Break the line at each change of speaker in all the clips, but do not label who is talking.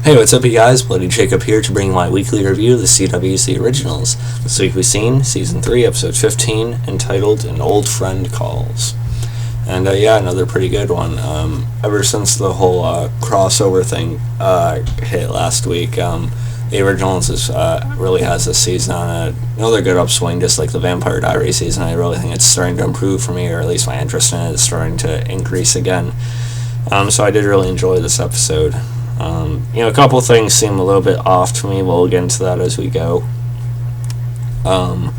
Hey, what's up, you guys? Bloody Jacob here to bring my weekly review of the CWC Originals. This week we've seen Season 3, Episode 15, entitled An Old Friend Calls. And yeah, another pretty good one. Ever since the whole crossover thing hit last week, the Originals really has this season on another good upswing, just like the Vampire Diaries season. I really think it's starting to improve for me, or at least my interest in it is starting to increase again. So I did really enjoy this episode. A couple things seem a little bit off to me. We'll get into that as we go. A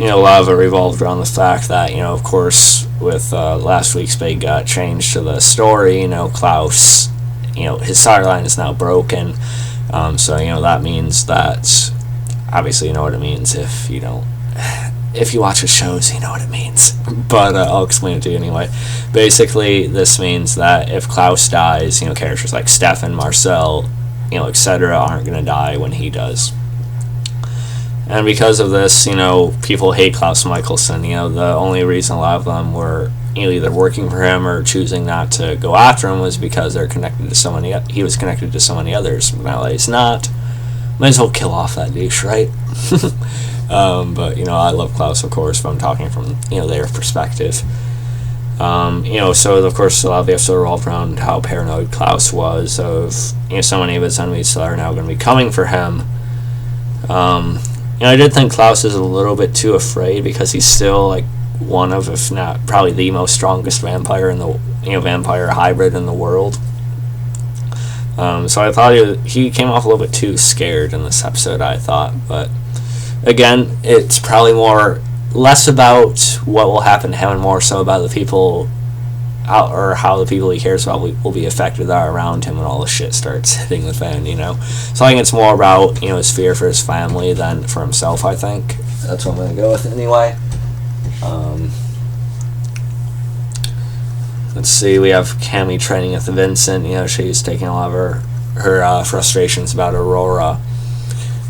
lot of it revolved around the fact that, of course, with last week's big change to the story, Klaus, his sire line is now broken. So, that means that, obviously, you know what it means. If you don't, if you watch the shows, you know what it means. But I'll explain it to you anyway. Basically, this means that if Klaus dies, characters like Stefan, Marcel, etc. aren't going to die when he does. And because of this, people hate Klaus Michelson. The only reason a lot of them were either working for him or choosing not to go after him was because they're connected to so many. He was connected to so many others. Now that he's not, might as well kill off that douche, right? But I love Klaus, of course, but I'm talking from their perspective. So of course a lot of the episode revolved around how paranoid Klaus was of so many of his enemies that are now going to be coming for him. I did think Klaus is a little bit too afraid because he's still like one of, if not probably the most strongest vampire in the vampire hybrid in the world. So I thought he came off a little bit too scared in this episode, I thought. But again, it's probably less about what will happen to him and more so about the people or how the people he cares about will be affected that are around him when all the shit starts hitting the fan, So I think it's more about, his fear for his family than for himself, I think. That's what I'm going to go with anyway. Let's see, we have Cami training at the Vincent. She's taking a lot of her frustrations about Aurora.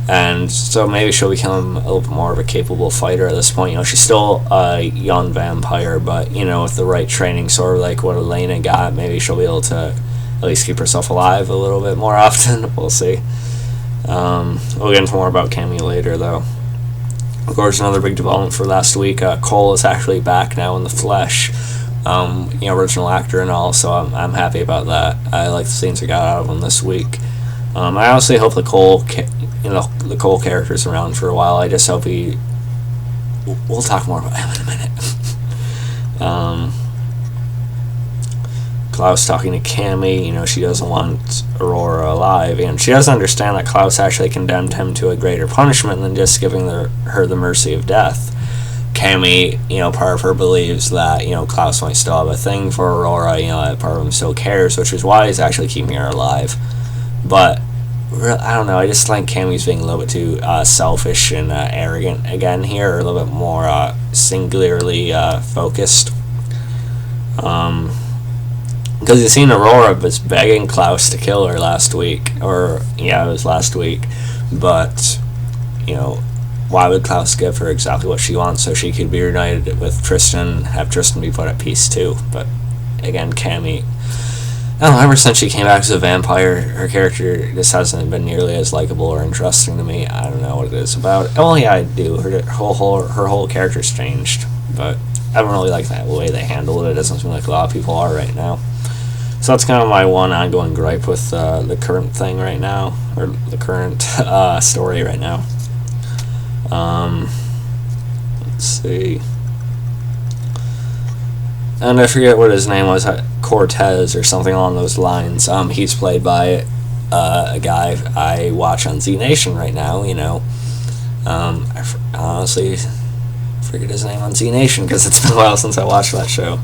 And so maybe she'll become a little bit more of a capable fighter at this point. She's still a young vampire, but, with the right training, sort of like what Elena got, maybe she'll be able to at least keep herself alive a little bit more often. We'll see. We'll get into more about Cami later, though. Of course, another big development for last week, Cole is actually back now in the flesh. Original actor and all, so I'm happy about that. I like the scenes I got out of him this week. I honestly hope the Cole character's around for a while. I just hope we'll talk more about him in a minute. Klaus talking to Cami, she doesn't want Aurora alive, and she doesn't understand that Klaus actually condemned him to a greater punishment than just giving her the mercy of death. Cami, part of her believes that, Klaus might still have a thing for Aurora, that part of him still cares, which is why he's actually keeping her alive. But, I don't know, I just think Cami's being a little bit too selfish and arrogant again here, or a little bit more singularly focused. Because you seen Aurora was begging Klaus to kill her last week, it was last week, but, why would Klaus give her exactly what she wants so she could be reunited with Tristan, have Tristan be put at peace too? But again, Cami, I don't know, ever since she came back as a vampire, her character just hasn't been nearly as likable or interesting to me. I don't know what it is about. Oh yeah, I do. Her whole character's changed, but I don't really like that way they handle it. It doesn't seem like a lot of people are right now. So that's kind of my one ongoing gripe with the current thing right now, or the current story right now. Let's see. And I forget what his name was, Cortez or something along those lines. He's played by a guy I watch on Z Nation right now, I honestly forget his name on Z Nation because it's been a while since I watched that show.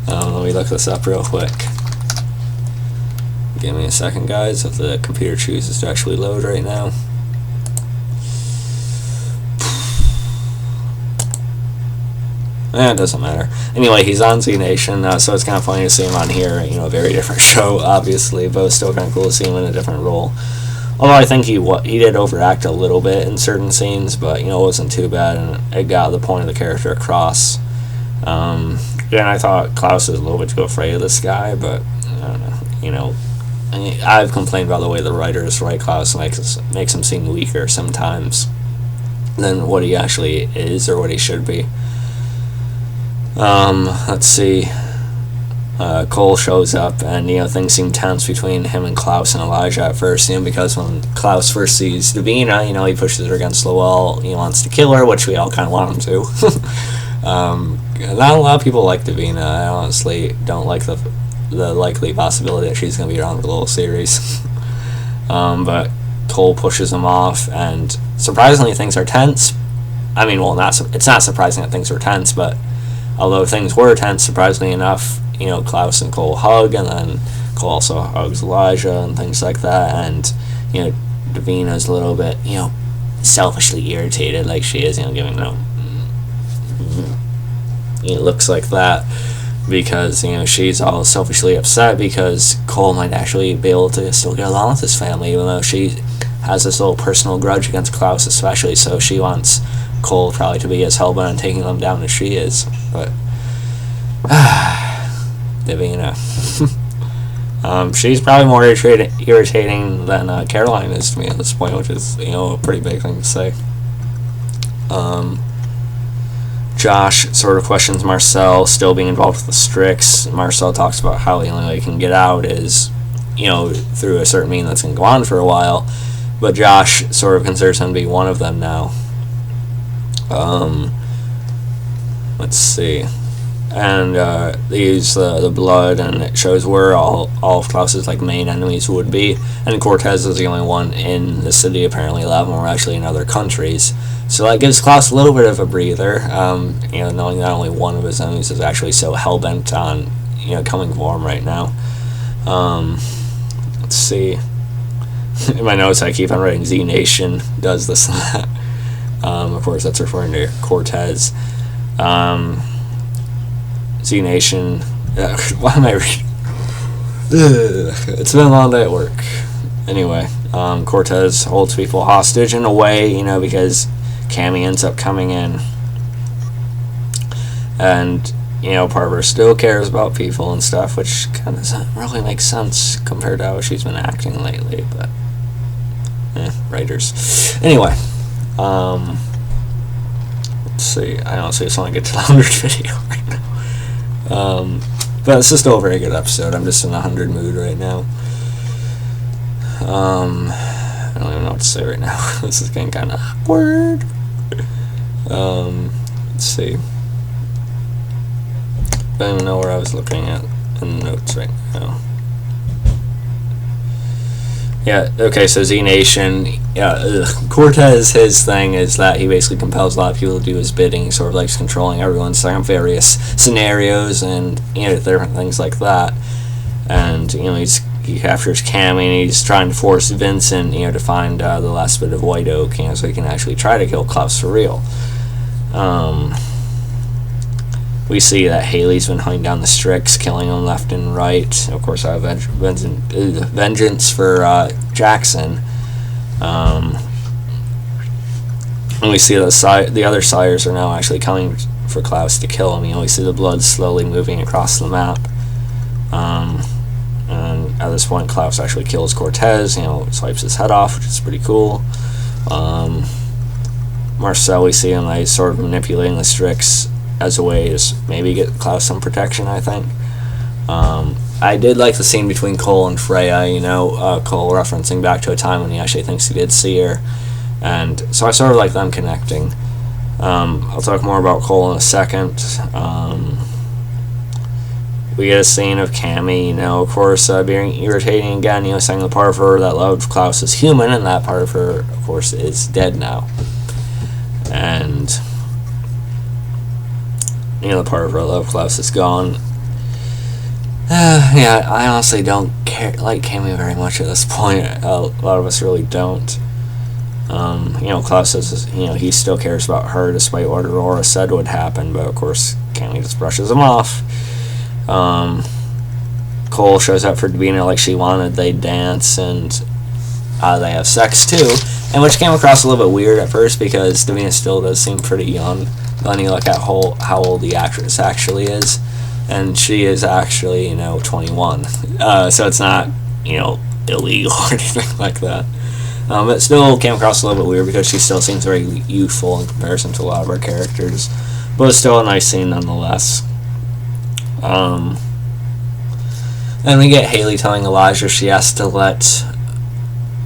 Let me look this up real quick. Give me a second, guys, if the computer chooses to actually load right now. It doesn't matter. Anyway, he's on Z Nation, so it's kind of funny to see him on here. A very different show, obviously, but it's still kind of cool to see him in a different role. Although I think he did overact a little bit in certain scenes, but it wasn't too bad, and it got the point of the character across. And I thought Klaus was a little bit too afraid of this guy, but I don't know. I've complained about the way the writers write Klaus makes him seem weaker sometimes than what he actually is or what he should be. Let's see. Cole shows up, and things seem tense between him and Klaus and Elijah at first. Because when Klaus first sees Davina, he pushes her against the wall. He wants to kill her, which we all kind of want him to. Not a lot of people like Davina. I honestly don't like the likely possibility that she's going to be around for the whole series. But Cole pushes him off, and surprisingly things are tense. I mean, well, it's not surprising that things were tense, but although things were tense, surprisingly enough, Klaus and Cole hug, and then Cole also hugs Elijah and things like that, and Davina's a little bit selfishly irritated, like she is giving looks like that, because she's all selfishly upset because Cole might actually be able to still get along with his family, even though she has this little personal grudge against Klaus especially, so she wants Cole probably to be as hellbent on taking them down as she is. But Davina. She's probably more irritating than Caroline is to me at this point, which is a pretty big thing to say. Josh sort of questions Marcel still being involved with the Strix. Marcel talks about how the only way he can get out is through a certain mean that's going to go on for a while, but Josh sort of considers him to be one of them now. Let's see. And they use the blood, and it shows where all of Klaus's main enemies would be. And Cortez is the only one in the city. Apparently, a lot of them are actually in other countries. So that gives Klaus a little bit of a breather. Knowing that only one of his enemies is actually so hellbent on coming for him right now. Let's see. In my notes, I keep on writing Z Nation does this and that. Of course, that's referring to Cortez. Z Nation. Why am I reading? It's been a long day at work. Anyway, Cortez holds people hostage in a way, because Cami ends up coming in. And, Parver still cares about people and stuff, which kind of doesn't really make sense compared to how she's been acting lately, but writers. Anyway, let's see. I honestly just want to get to the 100 video right now. But it's just still a very good episode. I'm just in a 100 mood right now. I don't even know what to say right now. This is getting kind of awkward. Let's see. I don't even know where I was looking at in the notes right now. Yeah, okay, so Z Nation, Cortez, his thing is that he basically compels a lot of people to do his bidding. He sort of likes controlling everyone's various scenarios and different things like that. And he captures Cami, and he's trying to force Vincent to find the last bit of White Oak, so he can actually try to kill Klaus for real. We see that Hayley's been hunting down the Strix, killing them left and right. Of course, I have vengeance for Jackson. And we see the other sires are now actually coming for Klaus to kill him. We see the blood slowly moving across the map. And at this point, Klaus actually kills Cortez. Swipes his head off, which is pretty cool. Marcel, we see him sort of manipulating the Strix as a way to maybe get Klaus some protection, I think. I did like the scene between Cole and Freya, Cole referencing back to a time when he actually thinks he did see her. And so I sort of like them connecting. I'll talk more about Cole in a second. We get a scene of Cami, of course, being irritating again, saying the part of her that loved Klaus is human, and that part of her, of course, is dead now. And the part of her love Klaus is gone. I honestly don't like Cami very much at this point. A lot of us really don't. Klaus says, he still cares about her despite what Aurora said would happen, but of course Cami just brushes him off. Cole shows up for Davina like she wanted. They dance, and they have sex too, and which came across a little bit weird at first because Davina still does seem pretty young. Then you look at how old the actress actually is, and she is actually 21. So it's not illegal or anything like that. It still came across a little bit weird because she still seems very youthful in comparison to a lot of our characters. But it's still a nice scene nonetheless. And we get Hayley telling Elijah she has to let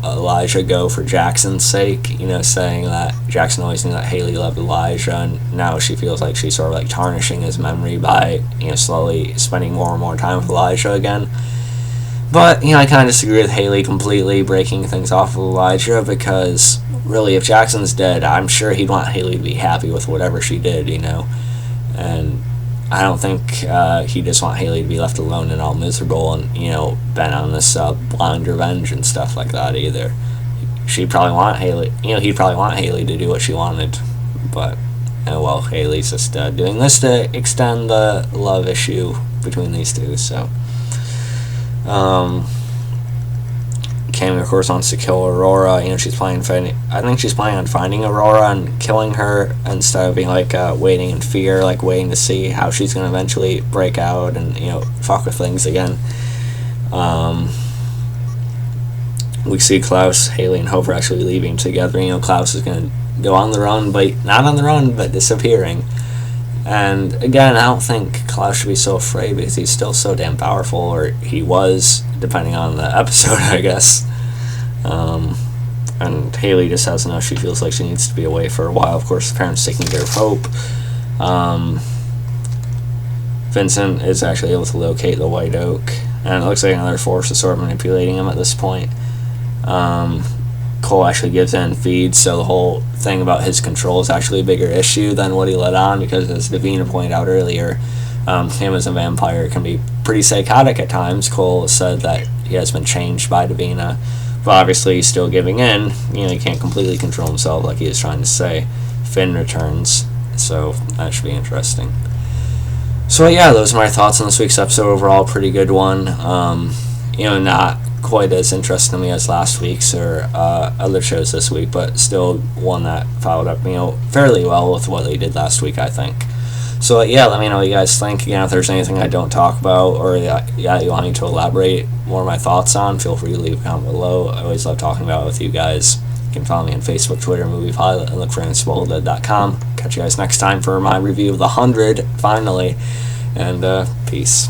Elijah go for Jackson's sake, saying that Jackson always knew that Hayley loved Elijah, and now she feels like she's sort of like tarnishing his memory by, slowly spending more and more time with Elijah again. But, I kind of disagree with Hayley completely breaking things off with Elijah, because really, if Jackson's dead, I'm sure he'd want Hayley to be happy with whatever she did, and I don't think he'd just want Hayley to be left alone and all miserable and, bent on this blind revenge and stuff like that either. She'd probably want Hayley, he'd probably want Hayley to do what she wanted, but, well, Hayley's just doing this to extend the love issue between these two, so. Cami, of course, wants to kill Aurora. She's planning on finding Aurora and killing her instead of being waiting in fear, waiting to see how she's going to eventually break out and fuck with things again. We see Klaus, Hayley, and Hope are actually leaving together. Klaus is going to go on the run, but not on the run, but disappearing. And again, I don't think Klaus should be so afraid because he's still so damn powerful, or he was, depending on the episode, I guess. And Hayley just has enough. She feels like she needs to be away for a while. Of course, the parents taking care of Hope. Vincent is actually able to locate the White Oak, and it looks like another force is sort of manipulating him at this point. Cole actually gives in and feeds, so the whole thing about his control is actually a bigger issue than what he let on, because as Davina pointed out earlier, him as a vampire can be pretty psychotic at times. Cole said that he has been changed by Davina, but obviously he's still giving in. He can't completely control himself like he was trying to say. Finn returns, so that should be interesting. So yeah, those are my thoughts on this week's episode. Overall, pretty good one. Not quite as interesting to me as last week's or other shows this week, but still one that followed up fairly well with what they did last week, I think. So yeah, let me know what you guys think. Again, if there's anything I don't talk about or you want me to elaborate more of my thoughts on, feel free to leave a comment below. I always love talking about it with you guys. You can follow me on Facebook, Twitter, Movie Pilot, and look for InSpoiledDead.com. Catch you guys next time for my review of The 100, finally, and peace.